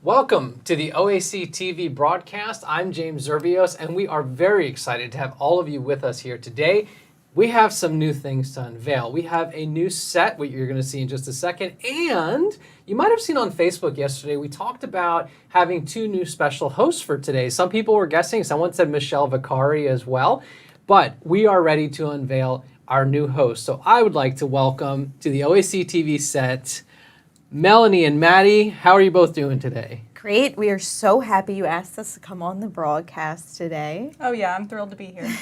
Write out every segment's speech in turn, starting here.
Welcome to the OAC TV broadcast. I'm James Zervios, and we are very excited to have all of you with us here today. We have some new things to unveil. We have a new set, what you're going to see in just a second, and you might have seen on Facebook yesterday, we talked about having two new special hosts for today. Some people were guessing, someone said Michelle Vicari as well, but we are ready to unveil our new host. So I would like to welcome to the OAC TV set, Melanie and Maddie. How are you both doing today? Great. We are so happy you asked us to come on the broadcast today. Oh yeah, I'm thrilled to be here.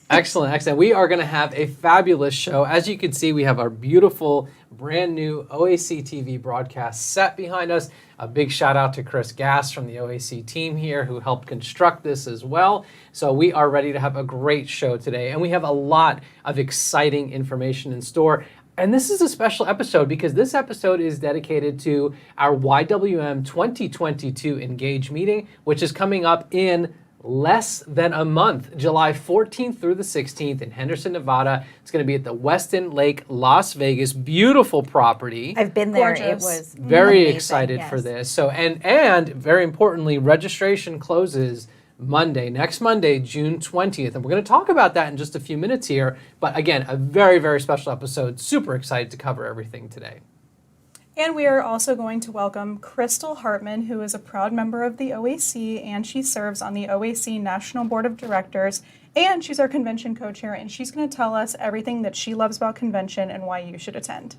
Excellent, excellent. We are going to have a fabulous show. As you can see, we have our beautiful, brand new OAC TV broadcast set behind us. A big shout out to Chris Gass from the OAC team here who helped construct this as well. So we are ready to have a great show today. And we have a lot of exciting information in store. And this is a special episode because this episode is dedicated to our YWM2022-Engage meeting, which is coming up in less than a month, July 14th through the 16th in Henderson, Nevada. It's going to be at the Westin Lake, Las Vegas. Beautiful property. I've been there. Gorgeous. It was very amazing, excited yes. for this. So and very importantly, registration closes next Monday, June 20th. And we're going to talk about that in just a few minutes here. But again, a very, very special episode. Super excited to cover everything today. And we are also going to welcome Kristal Hartman, who is a proud member of the OAC, and she serves on the OAC National Board of Directors, and she's our convention co-chair, and she's going to tell us everything that she loves about convention and why you should attend.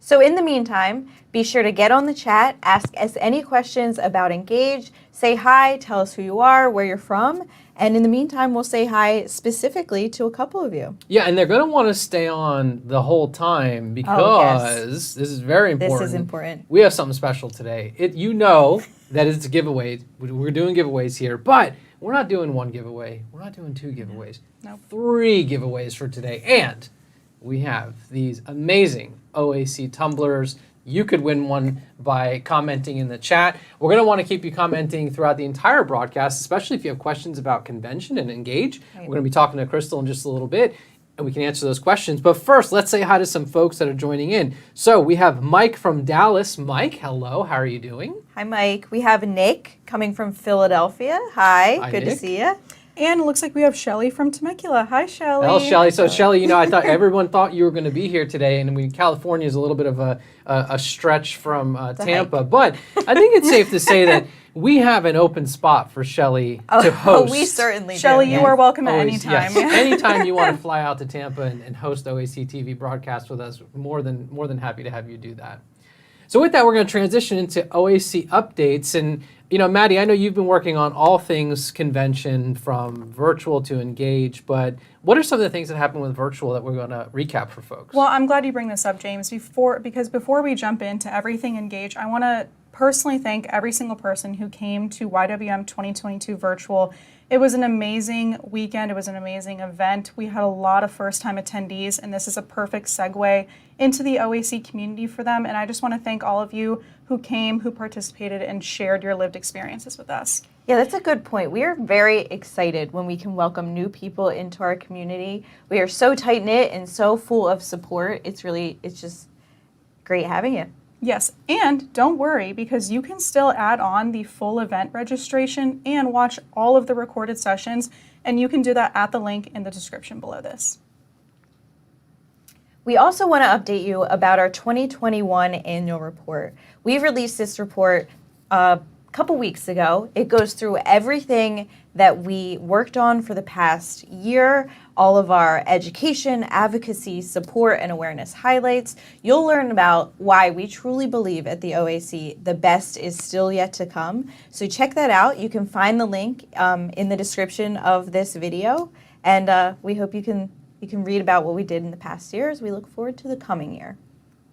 So in the meantime, be sure to get on the chat, ask us any questions about Engage, say hi, tell us who you are, where you're from, and in the meantime, we'll say hi specifically to a couple of you. Yeah, and they're going to want to stay on the whole time because this is very important. This is important. We have something special today. You know that it's a giveaway. We're doing giveaways here, but we're not doing one giveaway. We're not doing two giveaways. Nope. 3 giveaways for today. And we have these amazing OAC tumblers. You could win one by commenting in the chat. We're going to want to keep you commenting throughout the entire broadcast, especially if you have questions about convention and Engage. Right. We're going to be talking to Kristal in just a little bit, and we can answer those questions. But first, let's say hi to some folks that are joining in. So we have Mike from Dallas. Mike, hello. How are you doing? Hi, Mike. We have Nick coming from Philadelphia. Hi, Hi, good Nick. to see you. And it looks like we have Shelly from Temecula. Hi, Shelly. Well, Shelly. So, Shelly, I thought everyone thought you were going to be here today, and California is a little bit of a stretch from Tampa. But I think it's safe to say that we have an open spot for Shelly to host. Oh, we certainly do. Shelly, you are welcome at any Always, time. yes. Anytime you want to fly out to Tampa and host OAC TV broadcast with us, more than happy to have you do that. So with that, we're going to transition into OAC updates. And, Maddie, I know you've been working on all things convention from virtual to Engage, but what are some of the things that happened with virtual that we're going to recap for folks? Well, I'm glad you bring this up, James, because before we jump into everything Engage, I want to personally thank every single person who came to YWM 2022 virtual. It was an amazing weekend. It was an amazing event. We had a lot of first-time attendees, and this is a perfect segue into the OAC community for them. And I just want to thank all of you who came, who participated, and shared your lived experiences with us. Yeah, that's a good point. We are very excited when we can welcome new people into our community. We are so tight-knit and so full of support. It's just great having you. Yes, and don't worry, because you can still add on the full event registration and watch all of the recorded sessions, and you can do that at the link in the description below this. We also want to update you about our 2021 annual report. We released this report a couple weeks ago. It goes through everything that we worked on for the past year, all of our education, advocacy, support, and awareness highlights. You'll learn about why we truly believe at the OAC the best is still yet to come. So check that out. You can find the link in the description of this video, and we hope you can read about what we did in the past year as we look forward to the coming year.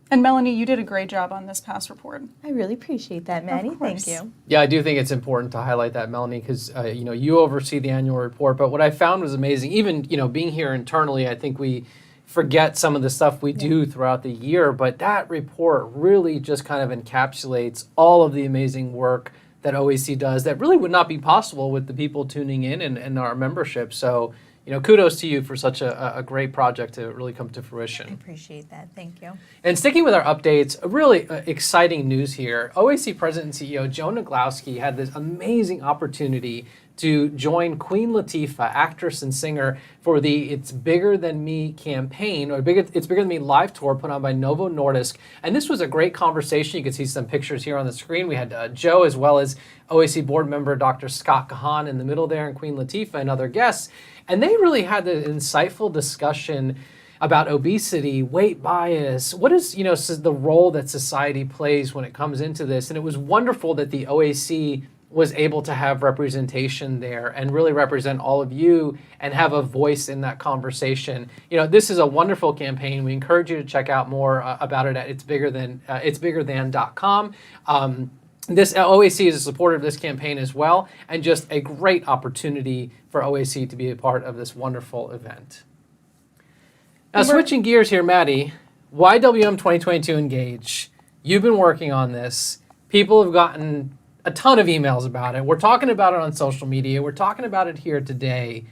And Melanie, you did a great job on this past report. I really appreciate that, Maddie. Thank you. Yeah, I do think it's important to highlight that, Melanie, because you oversee the annual report. But what I found was amazing. Even being here internally, I think we forget some of the stuff we do throughout the year. But that report really just kind of encapsulates all of the amazing work that OAC does that really would not be possible with the people tuning in and our membership. So kudos to you for such a great project to really come to I fruition. appreciate that. Thank you. And sticking with our updates, really exciting news here. OAC President and CEO Joe Naglowski had this amazing opportunity to join Queen Latifah, actress and singer, for the It's Bigger Than Me campaign, or It's Bigger Than Me live tour put on by Novo Nordisk. And this was a great conversation. You can see some pictures here on the screen. We had Joe, as well as OAC board member Dr. Scott Kahan in the middle there, and Queen Latifah and other guests. And they really had an insightful discussion about obesity, weight bias, what is, the role that society plays when it comes into this. And it was wonderful that the OAC was able to have representation there and really represent all of you and have a voice in that conversation. This is a wonderful campaign. We encourage you to check out more about it at itsbiggerthan.com. This OAC is a supporter of this campaign as well, and just a great opportunity for OAC to be a part of this wonderful event. Now, switching gears here, Maddie, YWM2022-Engage. You've been working on this. People have gotten a ton of emails about it. We're talking about it on social media. We're talking about it here today.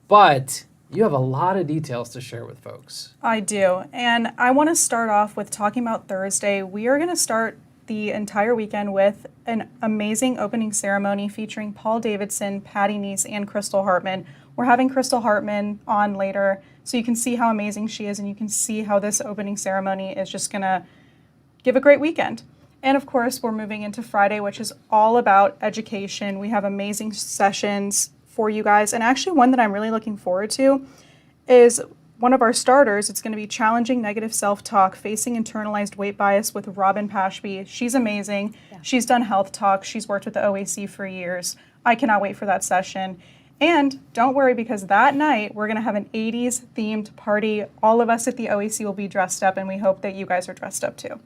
But you have a lot of details to share with folks. I do. And I want to start off with talking about Thursday. We are going to start the entire weekend with an amazing opening ceremony featuring Paul Davidson, Patty Neese, and Kristal Hartman. We're having Kristal Hartman on later, so you can see how amazing she is, and you can see how this opening ceremony is just going to give a great weekend. And of course, we're moving into Friday, which is all about education. We have amazing sessions for you guys. And actually, one that I'm really looking forward to is one of our starters. It's going to be Challenging Negative Self-Talk, Facing Internalized Weight Bias with Robin Pashby. She's amazing. Yeah. She's done health talk. She's worked with the OAC for years. I cannot wait for that session. And don't worry, because that night we're going to have an 80s themed party. All of us at the OAC will be dressed up, and we hope that you guys are dressed up too.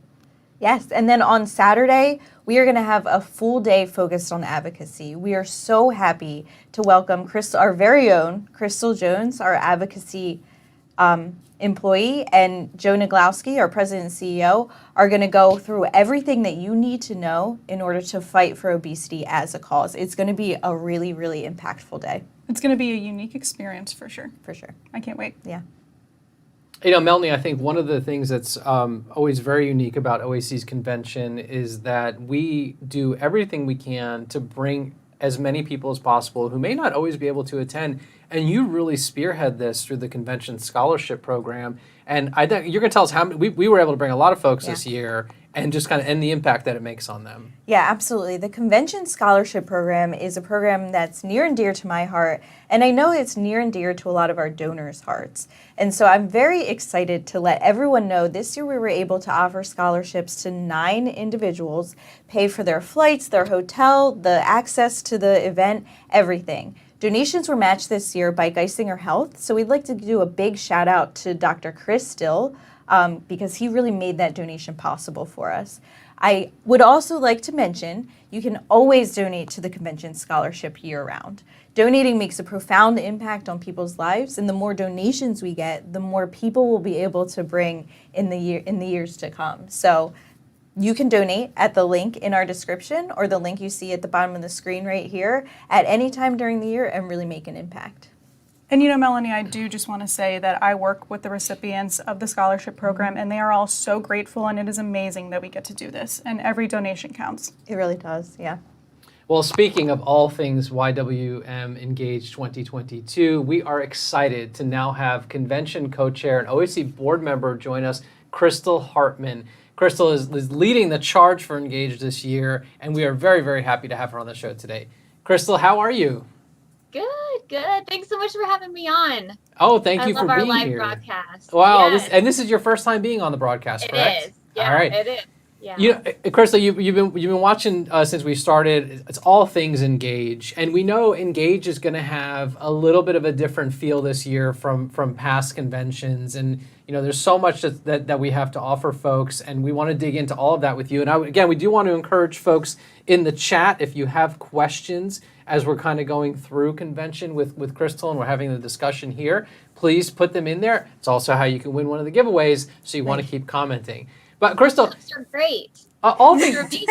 Yes, and then on Saturday, we are going to have a full day focused on advocacy. We are so happy to welcome our very own Kristal Jones, our advocacy employee, and Joe Naglowski, our president and CEO, are going to go through everything that you need to know in order to fight for obesity as a cause. It's going to be a really, really impactful day. It's going to be a unique experience for sure. For sure. I can't wait. Yeah. Melanie, I think one of the things that's always very unique about OAC's convention is that we do everything we can to bring as many people as possible who may not always be able to attend. And you really spearhead this through the convention scholarship program. And I think you're going to tell us how we were able to bring a lot of folks this year, and just kind of the impact that it makes on them. Yeah, absolutely. The Convention Scholarship Program is a program that's near and dear to my heart, and I know it's near and dear to a lot of our donors' hearts. And so I'm very excited to let everyone know this year we were able to offer scholarships to 9 individuals, pay for their flights, their hotel, the access to the event, everything. Donations were matched this year by Geisinger Health, so we'd like to do a big shout out to Dr. Kristal, because he really made that donation possible for us. I would also like to mention you can always donate to the convention scholarship year-round. Donating makes a profound impact on people's lives, and the more donations we get, the more people we'll be able to bring in the years to come. So you can donate at the link in our description or the link you see at the bottom of the screen right here at any time during the year and really make an impact. And Melanie, I do just want to say that I work with the recipients of the scholarship program, and they are all so grateful, and it is amazing that we get to do this, and every donation counts. It really does, yeah. Well, speaking of all things YWM Engage 2022, we are excited to now have convention co-chair and OAC board member join us, Kristal Hartman. Kristal is leading the charge for Engage this year, and we are very, very happy to have her on the show today. Kristal, how are you? Good. Thanks so much for having me on. Oh, thank you for being here. I love our live broadcast. Wow, yes. This is your first time being on the broadcast, correct? It is. Yeah, all right. it is. Yeah. Kristal, you've been watching since we started. It's all things Engage, and we know Engage is going to have a little bit of a different feel this year from past conventions, and there's so much that we have to offer folks, and we want to dig into all of that with you. And again, we do want to encourage folks in the chat, if you have questions as we're kind of going through convention with Kristal and we're having the discussion here, please put them in there. It's also how you can win one of the giveaways, so you want to keep commenting. But Kristal, you're great. All things. You're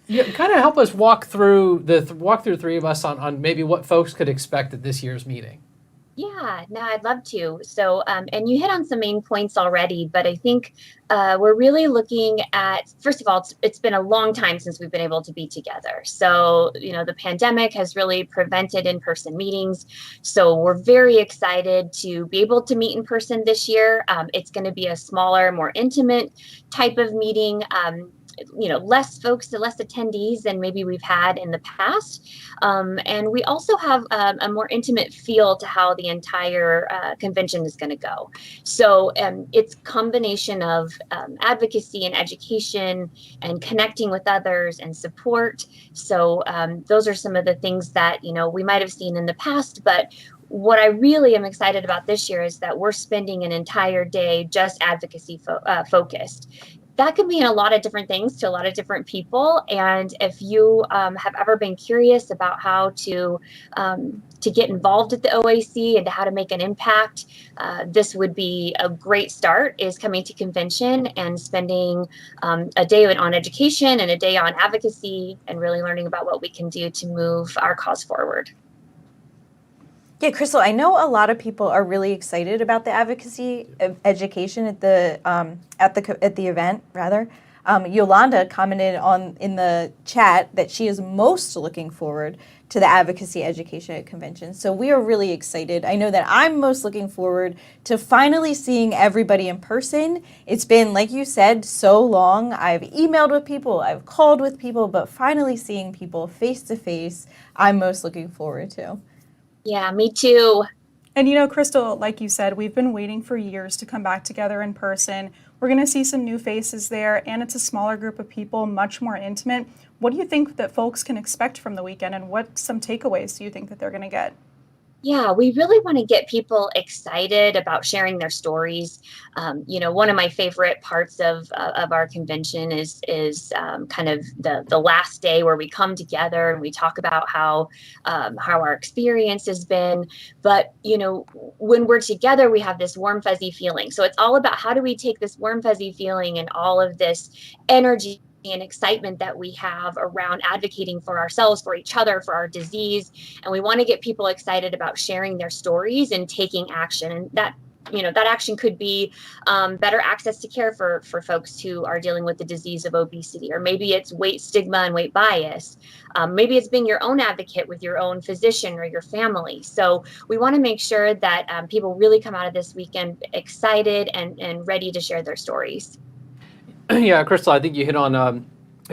amazing. Kind of help us walk through 3 of us on maybe what folks could expect at this year's meeting. Yeah, no, I'd love to. So, and you hit on some main points already, but I think we're really looking at, first of all, it's been a long time since we've been able to be together. So, the pandemic has really prevented in-person meetings. So we're very excited to be able to meet in person this year. It's going to be a smaller, more intimate type of meeting. Less folks, less attendees than maybe we've had in the past. And we also have a more intimate feel to how the entire convention is going to go. So it's a combination of advocacy and education and connecting with others and support. So those are some of the things that, we might have seen in the past, but what I really am excited about this year is that we're spending an entire day just advocacy focused. That can mean a lot of different things to a lot of different people. And if you have ever been curious about how to get involved at the OAC and how to make an impact, this would be a great start, is coming to convention and spending a day on education and a day on advocacy and really learning about what we can do to move our cause forward. Yeah, Kristal, I know a lot of people are really excited about the advocacy education at the event. Yolanda commented in the chat that she is most looking forward to the advocacy education at convention. So we are really excited. I know that I'm most looking forward to finally seeing everybody in person. It's been, like you said, so long. I've emailed with people, I've called with people, but finally seeing people face to face, I'm most looking forward to. Yeah, me too. And Kristal, like you said, we've been waiting for years to come back together in person. We're going to see some new faces there, and it's a smaller group of people, much more intimate. What do you think that folks can expect from the weekend, and what some takeaways do you think that they're going to get? Yeah, we really want to get people excited about sharing their stories. One of my favorite parts of our convention is kind of the last day where we come together and we talk about how our experience has been. But when we're together, we have this warm fuzzy feeling. So it's all about how do we take this warm fuzzy feeling and all of this energy and excitement that we have around advocating for ourselves, for each other, for our disease. And we want to get people excited about sharing their stories and taking action. And that action could be better access to care for folks who are dealing with the disease of obesity, or maybe it's weight stigma and weight bias. Maybe it's being your own advocate with your own physician or your family. So we want to make sure that people really come out of this weekend excited and ready to share their stories. Yeah, Kristal, I think you hit on a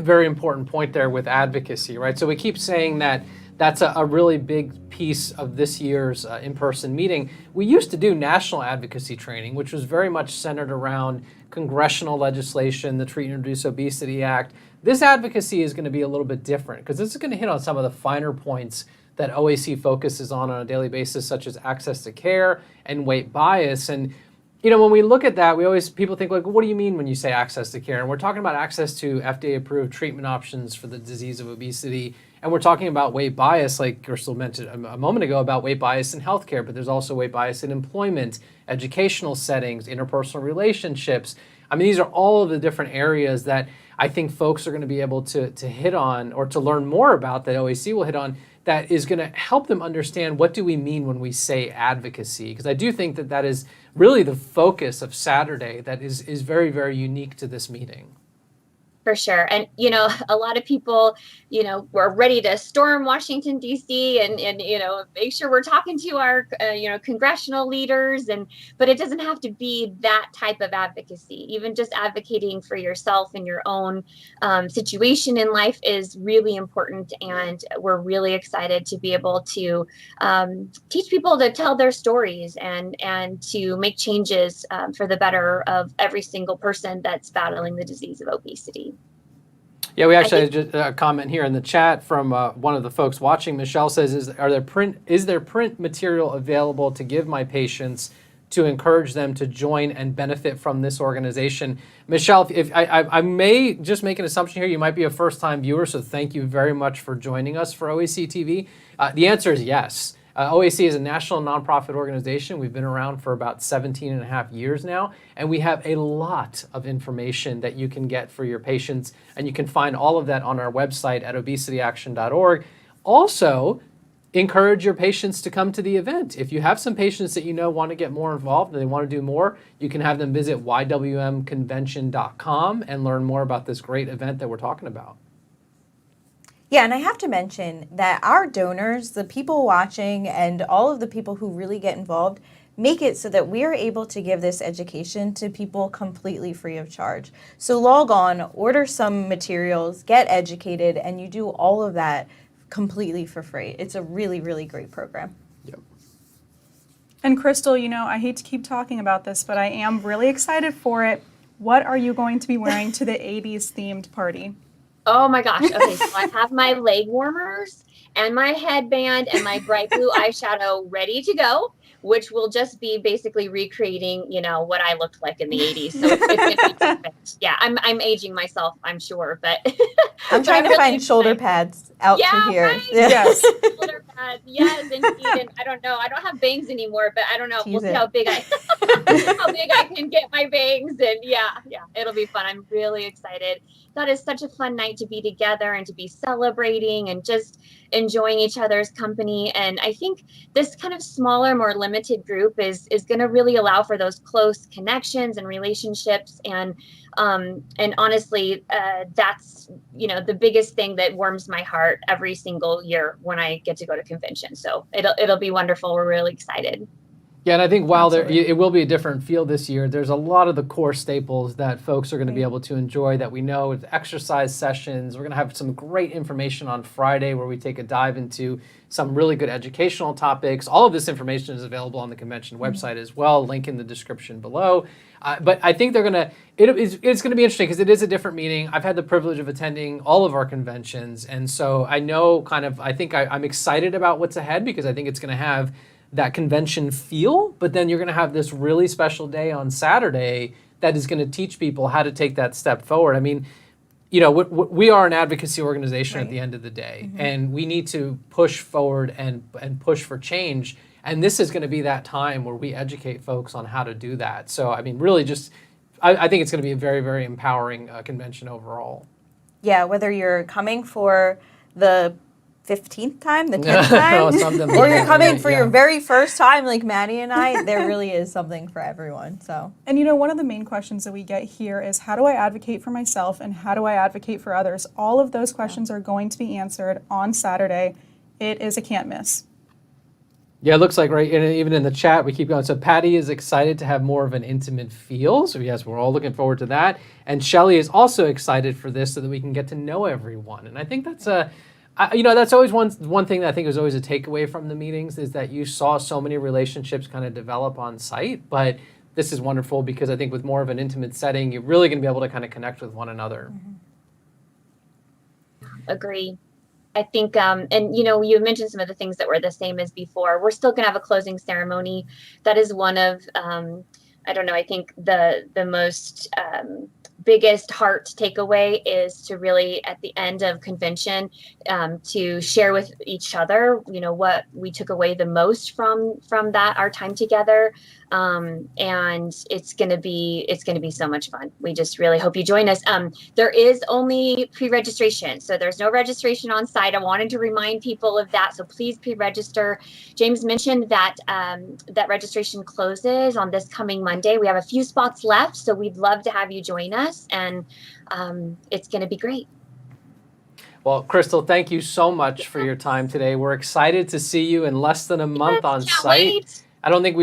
very important point there with advocacy, right? So we keep saying that that's a really big piece of this year's in-person meeting. We used to do national advocacy training, which was very much centered around congressional legislation, the Treat and Reduce Obesity Act. This advocacy is going to be a little bit different because this is going to hit on some of the finer points that OAC focuses on a daily basis, such as access to care and weight bias. And when we look at that, people think, like, what do you mean when you say access to care? And we're talking about access to FDA-approved treatment options for the disease of obesity. And we're talking about weight bias, like Kristal mentioned a moment ago, about weight bias in healthcare, but there's also weight bias in employment, educational settings, interpersonal relationships. I mean, these are all of the different areas that I think folks are going to be able to hit on, or to learn more about, that OAC will hit on, that is going to help them understand what do we mean when we say advocacy. Because I do think that is really the focus of Saturday that is very, very unique to this meeting. For sure. And, a lot of people, we're ready to storm Washington, D.C. and make sure we're talking to our, congressional leaders. But it doesn't have to be that type of advocacy. Even just advocating for yourself and your own situation in life is really important. And we're really excited to be able to teach people to tell their stories and to make changes for the better of every single person that's battling the disease of obesity. Yeah, we actually had just a comment here in the chat from one of the folks watching. Michelle says, is there print material available to give my patients to encourage them to join and benefit from this organization? Michelle, if I may just make an assumption here, you might be a first-time viewer, so thank you very much for joining us for OAC TV. The answer is yes. OAC is a national nonprofit organization. We've been around for about 17 and a half years now, and we have a lot of information that you can get for your patients, and you can find all of that on our website at obesityaction.org. Also, encourage your patients to come to the event. If you have some patients that you know want to get more involved and they want to do more, you can have them visit ywmconvention.com and learn more about this great event that we're talking about. Yeah, and I have to mention that our donors, the people watching, and all of the people who really get involved, make it so that we are able to give this education to people completely free of charge. So log on, order some materials, get educated, and you do all of that completely for free. It's a really, really great program. Yep. And Kristal, you know, I hate to keep talking about this, but I am really excited for it. What are you going to be wearing to the 80s themed party? Oh my gosh. Okay, so I have my leg warmers and my headband and my bright blue eyeshadow ready to go, which will just be basically recreating, you know, what I looked like in the 80s. So it's gonna be perfect. Yeah, I'm aging myself, I'm sure, but I'm trying to find shoulder pads out to here. Right? Yes. Shoulder pads, yes, indeed. And I don't know, I don't have bangs anymore, but I don't know. We'll see how big I can get my bangs. And yeah, it'll be fun. I'm really excited. That is such a fun night to be together and to be celebrating and just enjoying each other's company. And I think this kind of smaller, more limited group is going to really allow for those close connections and relationships. And honestly, that's, you know, the biggest thing that warms my heart every single year when I get to go to convention. So it'll be wonderful. We're really excited. Yeah, and I think while it will be a different feel this year, there's a lot of the core staples that folks are going to be able to enjoy that we know with exercise sessions. We're going to have some great information on Friday where we take a dive into some really good educational topics. All of this information is available on the convention website as well, link in the description below. But I think it's going to be interesting because it is a different meeting. I've had the privilege of attending all of our conventions, and so I know I'm excited about what's ahead because I think it's going to have that convention feel, but then you're going to have this really special day on Saturday that is going to teach people how to take that step forward. I mean, you know, we are an advocacy organization at the end of the day, and we need to push forward and push for change. And this is going to be that time where we educate folks on how to do that. So, I mean, really just, I think it's going to be a very, very empowering convention overall. Yeah, whether you're coming for the 15th time, the 10th time, or you're coming for your very first time like Maddie and I, there really is something for everyone. So, and you know, one of the main questions that we get here is how do I advocate for myself and how do I advocate for others? All of those questions are going to be answered on Saturday. It is a can't miss. Yeah, it looks like even in the chat, we keep going. So Patty is excited to have more of an intimate feel. So yes, we're all looking forward to that. And Shelly is also excited for this so that we can get to know everyone. And I think that's that's always one thing that I think was always a takeaway from the meetings is that you saw so many relationships kind of develop on site. But this is wonderful because I think with more of an intimate setting, you're really going to be able to kind of connect with one another. Agree. I think, and you know, you mentioned some of the things that were the same as before. We're still going to have a closing ceremony. That is one of, I don't know, I think the most biggest heart takeaway is to really, at the end of convention, to share with each other, you know, what we took away the most from that, our time together. And it's going to be so much fun. We just really hope you join us. There is only pre-registration, so there's no registration on site. I wanted to remind people of that. So please pre-register. James mentioned that that registration closes on this coming Monday. We have a few spots left, so we'd love to have you join us, and it's going to be great. Well, Kristal, thank you so much for your time today. We're excited to see you in less than a month on site. Wait. I don't think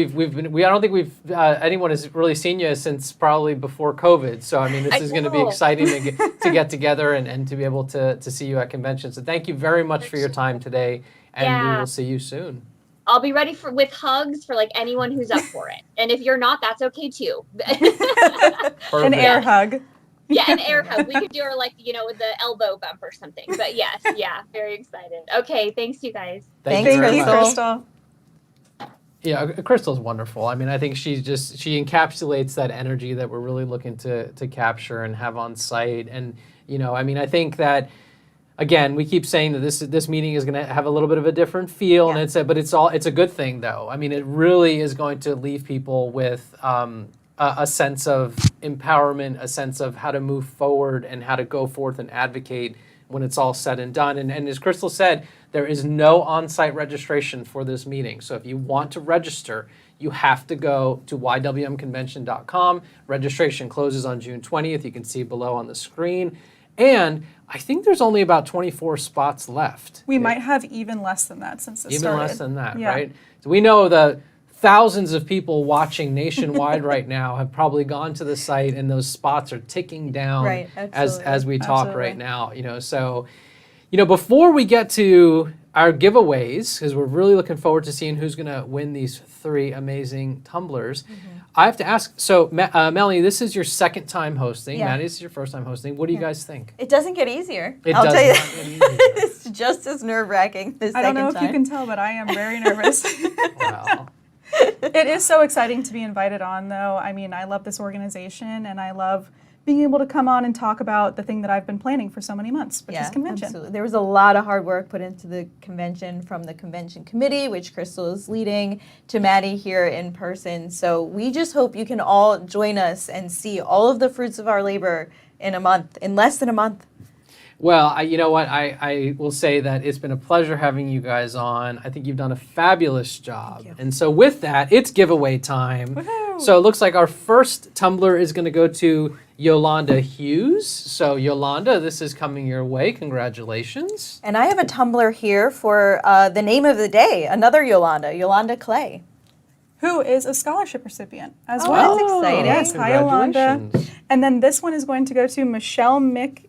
anyone has really seen you since probably before COVID. So I mean, this is going to be exciting to get together and to be able to see you at convention. So thank you very much for your time today, and we will see you soon. I'll be ready with hugs for like anyone who's up for it. And if you're not, that's okay too. An air hug. Yeah, an air hug. We could do her like, you know, with the elbow bump or something. But yes, yeah, very excited. Okay, thanks you guys. Thank you, Kristal. Yeah, Kristal's wonderful. I mean, I think she encapsulates that energy that we're really looking to capture and have on site. And, you know, I mean, I think that, again, we keep saying that this meeting is going to have a little bit of a different feel, and it's a good thing, though. I mean, it really is going to leave people with a sense of empowerment, a sense of how to move forward and how to go forth and advocate when it's all said and done. And as Kristal said, there is no on-site registration for this meeting. So if you want to register, you have to go to ywmconvention.com. Registration closes on June 20th. You can see below on the screen. And I think there's only about 24 spots left. We might have even less than that since it even started. less than that, Yeah. right? So we know the thousands of people watching nationwide right now have probably gone to the site, and those spots are ticking down Right, as we talk Absolutely. right now. So before we get to our giveaways, because we're really looking forward to seeing who's going to win these 3 amazing tumblers, I have to ask. So Melanie, this is your second time hosting. Yeah. Maddie, this is your first time hosting. What do you guys think? It doesn't get easier. It I'll does tell you. not get easier. It's just as nerve-wracking the I second don't know time. if you can tell, but I am very nervous. Wow. It is so exciting to be invited on, though. I mean, I love this organization, and I love being able to come on and talk about the thing that I've been planning for so many months, which is convention. Absolutely. There was a lot of hard work put into the convention from the convention committee, which Kristal is leading, to Maddie here in person. So we just hope you can all join us and see all of the fruits of our labor in less than a month. Well, you know what? I will say that it's been a pleasure having you guys on. I think you've done a fabulous job. Thank you. And so with that, it's giveaway time. Woohoo! So it looks like our first tumbler is going to go to Yolanda Hughes. So Yolanda, this is coming your way. Congratulations. And I have a tumbler here for the name of the day, another Yolanda Clay. Who is a scholarship recipient as Oh, well. that's exciting. Yes, hi, Yolanda. Congratulations. And then this one is going to go to Michelle McErlin.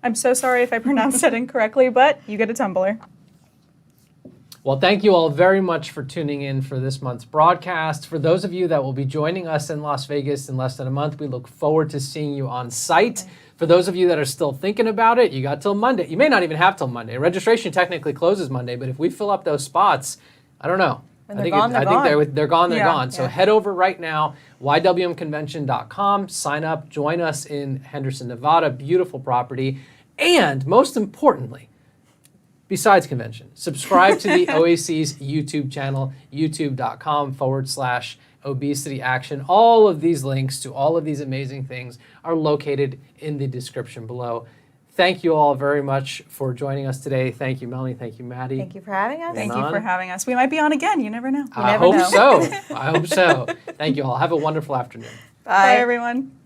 I'm so sorry if I pronounced that incorrectly, but you get a tumbler. Well, thank you all very much for tuning in for this month's broadcast. For those of you that will be joining us in Las Vegas in less than a month, we look forward to seeing you on site. For those of you that are still thinking about it, you got till Monday. You may not even have till Monday. Registration technically closes Monday, but if we fill up those spots, I don't know. When they're gone, they're gone. They're gone, they're Yeah. gone. So Yeah. head over right now, ywmconvention.com, sign up, join us in Henderson, Nevada, beautiful property. And most importantly, besides convention, subscribe to the OAC's YouTube channel, youtube.com/obesity action. All of these links to all of these amazing things are located in the description below. Thank you all very much for joining us today. Thank you, Melanie. Thank you, Maddie. Thank you for having us. Thank And you for on. having us. We might be on again. You never know. I never hope know. so. I hope so. Thank you all. Have a wonderful afternoon. Bye everyone.